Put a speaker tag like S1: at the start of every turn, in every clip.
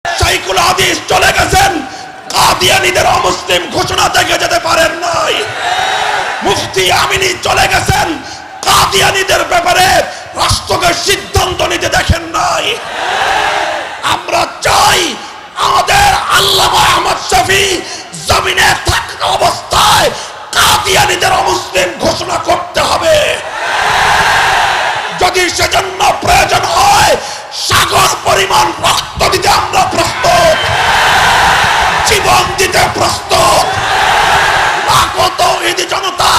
S1: শাইখুল হাদিস চলে গেছেন, কাদিয়ানীদের অমুসলিম ঘোষণা থেকে যেতে পারেন নাই। মুফতি আমিনী চলে গেছেন, কাদিয়ানীদের ব্যাপারে রাষ্ট্রকে সিদ্ধান্ত নিতে দেখেন নাই। আমরা চাই আমাদের আল্লামা আহমদ শফী জমিনে থাকা অবস্থায় কাদিয়ানীদের অমুসলিম ঘোষণা করতে হবে। যদি সেজন্য প্রয়োজন হয় সাগর পরিমাণ রক্ত দিতে আমরা প্রস্তুত, জীবন দিতে প্রস্তুত। লাখো তাওহীদি জনতা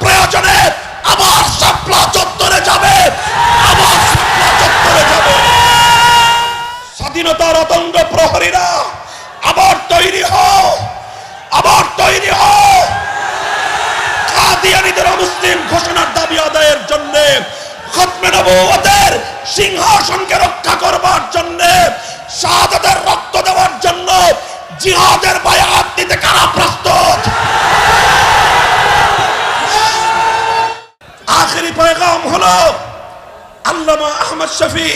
S1: প্রয়োজনে আবার শাপলা চত্বরে যাবে, আবার শাপলা চত্বরে যাবে। স্বাধীনতার অতঙ্গ প্রহরীরা আবার তৈরি হও, আবার তৈরি হও। কাদিয়ানীদের অমুসলিম ঘোষণার দাবি আদায়ের জন্য, খতমে নবুয়তের সিংহাসনকে রক্ষা করবার জন্য, শাহাদাতের রক্ত দেওয়ার জন্য জিহাদের বায়াত দিতে কারা প্রস্তুত? আখেরি পয়গাম হলো আল্লামা আহমদ শফী,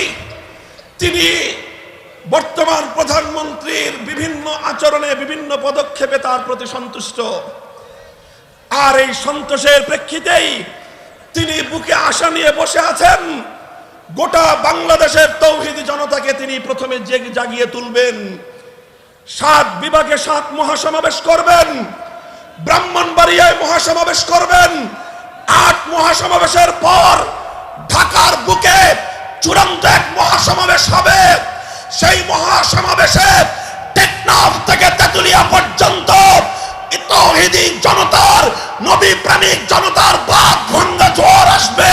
S1: তিনি বর্তমান প্রধানমন্ত্রীর বিভিন্ন আচরণে, বিভিন্ন পদক্ষেপে তার প্রতি সন্তুষ্ট। আর এই সন্তোষের প্রেক্ষিতেই তিনি বুকে আশা নিয়ে বসে আছেন। গোটা বাংলাদেশের তাওহীদি জনতাকে তিনি প্রথমে জাগিয়ে তুলবেন। 7 বিভাগে 7 মহাসমাবেশ করবেন, ব্রাহ্মণবাড়িয়ায় মহাসমাবেশ করবেন। 8 মহাসমাবেশের পর ঢাকার বুকে চূড়ান্ত এক মহাসমাবেশ হবে। সেই মহাসমাবেশে টেকনাফ থেকে তেতুলিয়া পর্যন্ত তাওহীদি জনতার, নবী প্রেমিক জনতার বাদ ভাঙ্গা জোয়ার আসবে,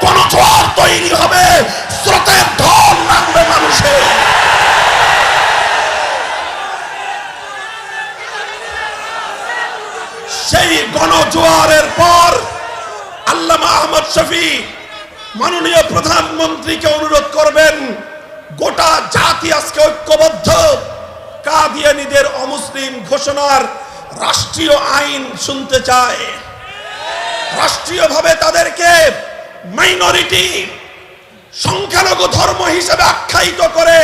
S1: গণজোয়ার তৈরি হবে, স্রোতের ঢল নামবে মানুষের। সেই গণজোয়ারের পর আল্লামা আহমদ শফী মাননীয় প্রধানমন্ত্রীকে অনুরোধ করবেন, গোটা জাতি আজকে ঐক্যবদ্ধ, কাদিয়ানীদের অমুসলিম ঘোষণার রাষ্ট্রীয় আইন শুনতে চায়। রাষ্ট্রীয়ভাবে তাদেরকে মাইনরিটি, সংখ্যালঘু ধর্ম হিসেবে আখ্যায়িত করে,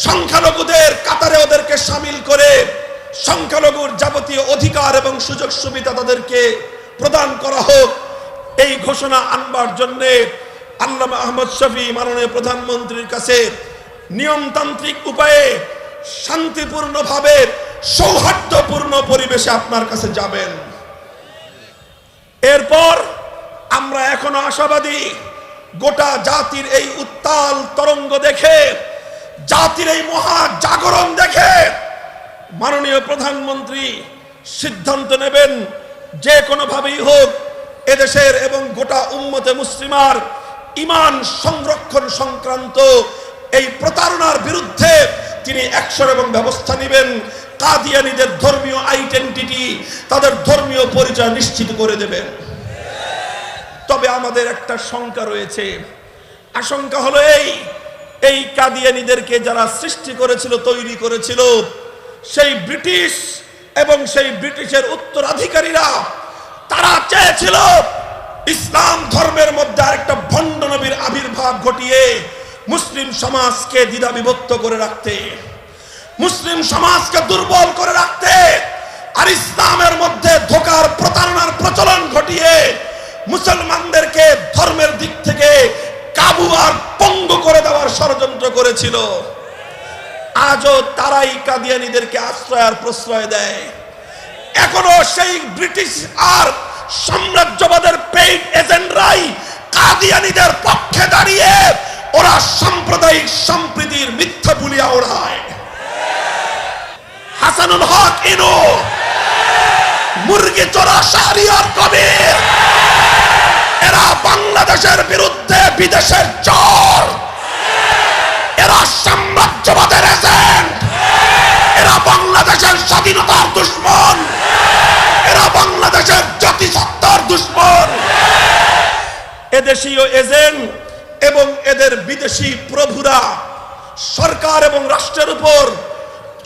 S1: সংখ্যালঘুদের কাতারে ওদেরকে শামিল করে সংখ্যালঘুর যাবতীয় অধিকার এবং সুযোগ সুবিধা তাদেরকে প্রদান করা হোক। এই ঘোষণা আনবার জন্য আল্লামা আহমদ শফী মাননীয় প্রধানমন্ত্রীর কাছে নিয়মতান্ত্রিক উপায়ে, শান্তিপূর্ণভাবে, সৌহার্দ্যপূর্ণ পরিবেশে আপনার কাছে যাবেন। এরপর আমরা এখনো আশাবাদী, গোটা জাতির এই উত্তাল তরঙ্গ দেখে, জাতির এই মহা জাগরণ দেখে মাননীয় প্রধানমন্ত্রী সিদ্ধান্ত নেবেন, যে কোনো ভাবেই হোক এদেশের এবং গোটা উম্মতে মুসলিমার ঈমান সংরক্ষণ সংক্রান্ত এই প্রতারণার বিরুদ্ধে তিনি অ্যাকশন এবং ব্যবস্থা নেবেন। কাদিয়ানীদের ধর্মীয় আইডেন্টিটি, তাদের ধর্মীয় পরিচয় নিশ্চিত করে দেবেন। তবে আমাদের একটা শঙ্কা রয়েছে। আশঙ্কা হলো এই কাদিয়ানীদেরকে যারা সৃষ্টি করেছিল, তৈরি করেছিল, সেই ব্রিটিশ এবং সেই ব্রিটিশের উত্তরাধিকারীরা, তারা চেয়েছিল ইসলাম ধর্মের মধ্যে আরেকটা ভণ্ড নবীর আবির্ভাব ঘটিয়ে মুসলিম সমাজকে দ্বিধা বিভক্ত করে রাখতে, মুসলিম সমাজকে দুর্বল করে রাখতে, আর ইসলামের মধ্যে ধোঁকার প্রতারণার প্রচলন ঘটিয়ে মুসলমানদেরকে ধর্মের দিক থেকে কাবু আর পঙ্গু করে দেওয়ার ষড়যন্ত্র করেছিল। আজও তারাই কাদিয়ানীদেরকে আশ্রয় আর প্রশ্রয় দেয়। এখনো সেই ব্রিটিশ আর সাম্রাজ্যবাদের পেইড এজেন্টরাই কাদিয়ানীদের পক্ষে দাঁড়িয়ে ওরা সাম্প্রদায়িক সম্প্রীতির মিথ্যা বুলিয়া ওড়ায়। হাসানুল হক ইনু, মুরগি চোরা শাহরিয়ার কবির, এরা বাংলাদেশের বিরুদ্ধে বিদেশের চর, এরা সাম্রাজ্যবাদের এজেন্ট, এরা বাংলাদেশের স্বাধীনতার দুশ্মন, এরা বাংলাদেশের জাতিসত্তার দুশ্মন। এদেশীয় এজেন্ট এবং এদের বিদেশি প্রভুরা সরকার এবং রাষ্ট্রের উপর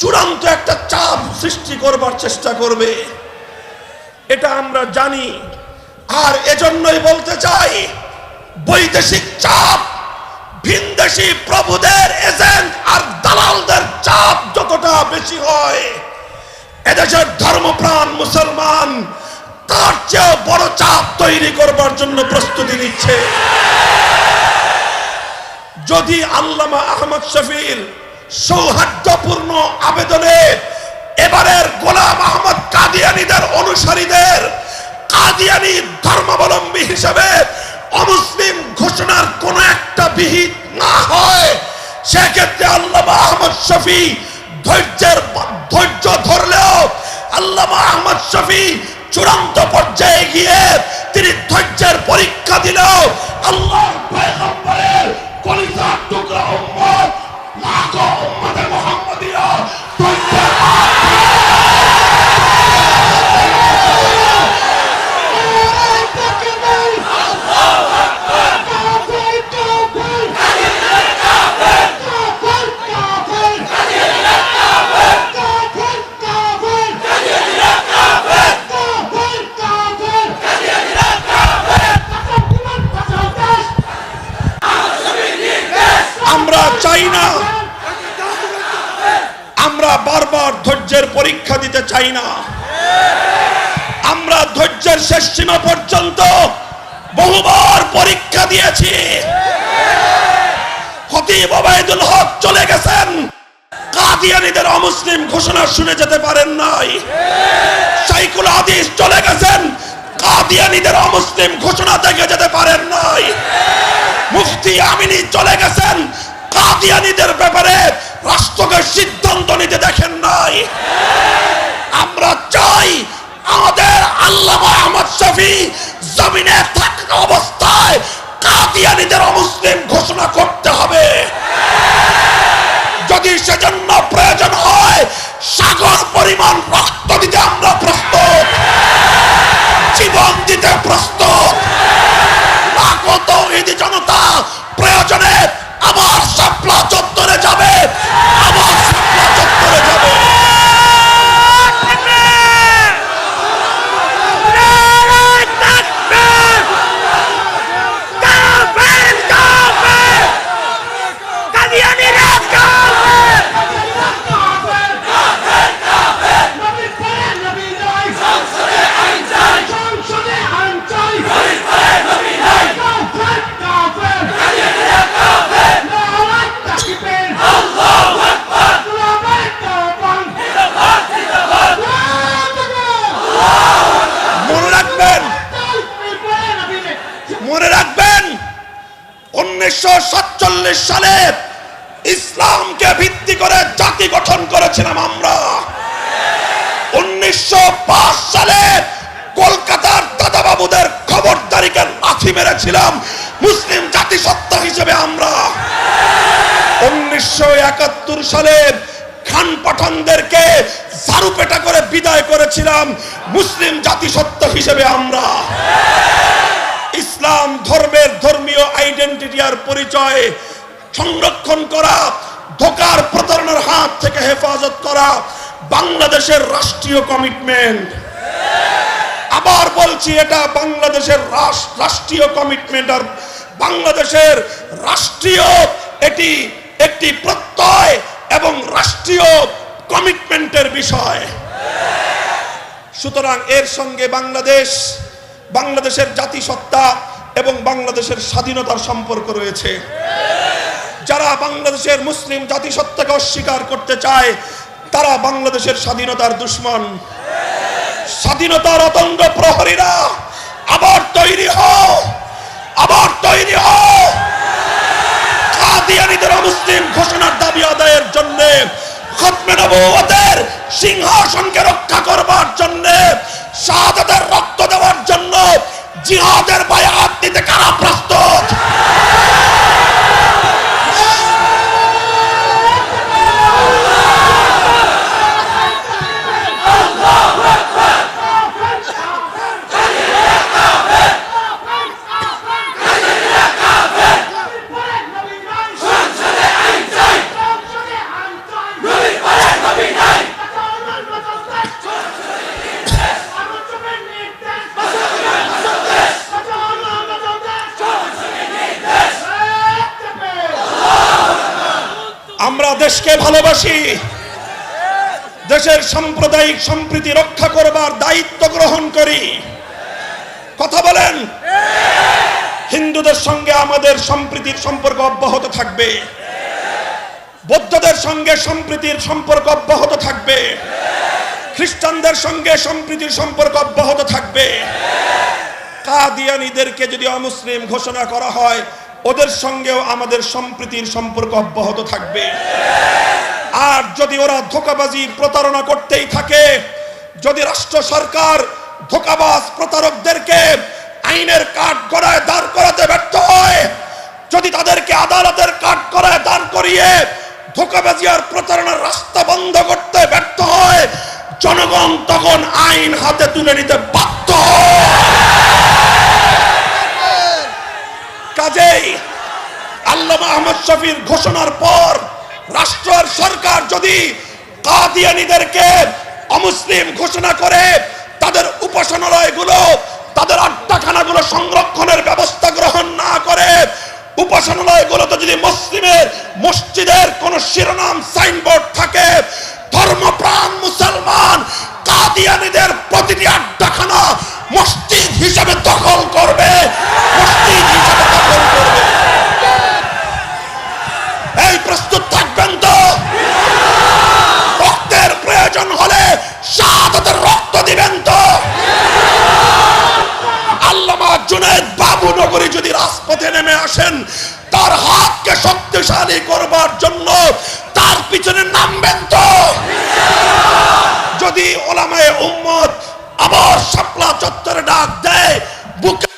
S1: চূড়ান্ত একটা চাপ সৃষ্টি করবার চেষ্টা করবে, এটা আমরা জানি। আর এজন্যই বলতে চাই, বৈদেশিক চাপ ভিনদেশি প্রভুদের এজেন্ট আর দালালদের চাপ যতটা বেশি হয়, এদেশের ধর্মপ্রাণ মুসলমান তার চেয়ে বড় চাপ তৈরি করবার জন্য প্রস্তুতি নিচ্ছে। যদি আল্লামা আহমদ শফির সৌহার্দ্যপূর্ণ আবেদনে এবারের গোলাম আহমদ কাদিয়ানীদের অনুসারীদের কাদিয়ানী ধর্মাবলম্বী হিসেবে অমুসলিম ঘোষণার কোন একটা বিহিত না হয়, সেক্ষেত্রে আল্লামা আহমদ শফি ধৈর্য ধরলেও আল্লামা আহমদ শফি চূড়ান্ত পর্যায়ে গিয়ে তিনি ধৈর্যের পরীক্ষা দিলেও আল্লাহর পয়গম্বরের কলিজার টুকরা উম্মত লাখো উম্মতে মুহাম্মাদিয়া চাই না, আমরা বারবার ধৈর্যের পরীক্ষা দিতে চাই না। আমরা ধৈর্যের শেষ সীমা পর্যন্ত বহুবার পরীক্ষা দিয়েছি। খতিব ওবায়দুল হক চলে গেছেন, কাদিয়ানীদের অমুসলিম ঘোষণা শুনে যেতে পারেন নাই। শাইখুল হাদিস চলে গেছেন, কাদিয়ানীদের অমুসলিম ঘোষণা থেকে যেতে পারেন নাই। মুফতি আমিনী চলে গেছেন, কাদিয়ানীদের ব্যাপারে রাষ্ট্রকে সিদ্ধান্ত নিতে দেখেন নাই। আমরা চাই আমাদের আল্লামা আহমদ শফি জমিনে থাকা অবস্থায় কাদিয়ানীদের অমুসলিম ঘোষণা করতে হবে। যদি সেজন্য প্রয়োজন হয় সাগর পরিমাণ রক্ত দিতে আমরা প্রস্তুত, জীবন দিতে প্রস্তুত। লাখো তাওহীদি জনতা প্রয়োজনে আমার শাপলা চত্বরে যাবে, আমার শাপলা চত্বরে যাবে। মনে রাখবেন 1947 সালে ইসলামকে ভিত্তি করে জাতি গঠন করেছিলাম আমরা। 1905 সালে কলকাতার দাদাবাবুদের খবরদারিকে লাথি মেরেছিলাম মুসলিম জাতিসত্তা হিসেবে আমরা। 1971 সালে খান পাঠানদেরকে ঝাড়ুপেটা করে বিদায় করেছিলাম মুসলিম জাতিসত্তা হিসেবে আমরা। ইসলাম ধর্মের ধর্মীয় আইডেন্টিটি আর পরিচয় সংরক্ষণ করা, ধোকার প্রতারণার হাত থেকে হেফাজত করা বাংলাদেশের রাষ্ট্রীয় কমিটমেন্ট। আবার বলছি, এটা বাংলাদেশের রাষ্ট্রীয় কমিটমেন্ট আর বাংলাদেশের রাষ্ট্রীয় এটি একটি প্রত্যয় এবং রাষ্ট্রীয় কমিটমেন্টের বিষয়। সুতরাং এর সঙ্গে বাংলাদেশের জাতিসত্তা এবং বাংলাদেশের স্বাধীনতার সম্পর্ক রয়েছে। যারা বাংলাদেশের মুসলিম জাতিসত্তাকে অস্বীকার করতে চায় তারা বাংলাদেশের স্বাধীনতার দুশ্মন। স্বাধীনতার অতন্দ্র প্রহরীরা আবার তৈরি হও, আবার তৈরি হও। কাদিয়ানীদের মুসলিম ঘোষণার দাবি আদায়ের জন্য, খতমে নবুয়তের সিংহাসনকে রক্ষা করবার জন্য, শাহাদাতের রক্ত দেওয়ার জন্য জিহাদের বায়াত দিতে কারা প্রস্তুত? দেশকে ভালোবাসি, দেশের সাম্প্রদায়িক সম্প্রীতি রক্ষা করবার দায়িত্ব গ্রহণ করি। কথা বলেন। হিন্দুদের সঙ্গে আমাদের সম্প্রীতির সম্পর্ক অব্যাহত থাকবে, বৌদ্ধদের সঙ্গে সম্প্রীতির সম্পর্ক অব্যাহত থাকবে, খ্রিস্টানদের সঙ্গে সম্প্রীতির সম্পর্ক অব্যাহত থাকবে। কাদিয়ানীদেরকে যদি অমুসলিম ঘোষণা করা হয়, ওদের সঙ্গেও আমাদের সম্প্রীতির সম্পর্ক অব্যাহত থাকবে। আর যদি ওরা ধোঁকাবাজি প্রতারণা করতেই থাকে, যদি রাষ্ট্র সরকার ধোঁকাবাজ প্রতারকদেরকে আইনের কাঠগড়ায় দাঁড় করাতে ব্যর্থ হয়, যদি তাদেরকে আদালতের কাঠগড়ায় দাঁড় করিয়ে ধোঁকাবাজি আর প্রতারণার রাস্তা বন্ধ করতে ব্যর্থ হয়, জনগণ তখন আইন হাতে তুলে নিতে বাধ্য হয়। কাজেই আল্লামা আহমদ শফীর ঘোষণার পর রাষ্ট্র আর সরকার যদি কাদিয়ানীদেরকে অমুসলিম ঘোষণা করে তাদের উপাসনালয়গুলো, তাদের আড্ডাখানাগুলো সংরক্ষণের ব্যবস্থা গ্রহণ না করে, উপাসনালয়গুলোতে যদি মুসলিমের মসজিদের কোন শিরোনাম সাইনবোর্ড থাকে, ধর্মপ্রাণ মুসলমান কাদিয়ানীদের প্রতিটি আড্ডাখানা মসজিদ হিসেবে দখল করবে, মসজিদ হিসেবে দখল করবে। এই প্রস্তুত থাকবেন তো? রক্তের প্রয়োজন হলে শাহাদাতের রক্ত দিবেন তো? আল্লামা জুনায়েদ বাবুনগরী যদি রাজপথে নেমে আসেন, তার হাতকে শক্তিশালী করবার জন্য তার পিছনে নামবেন তো? যদি ওলামায়ে উম্মত আবার শাপলা চত্বরে ডাক দেয়, বুকে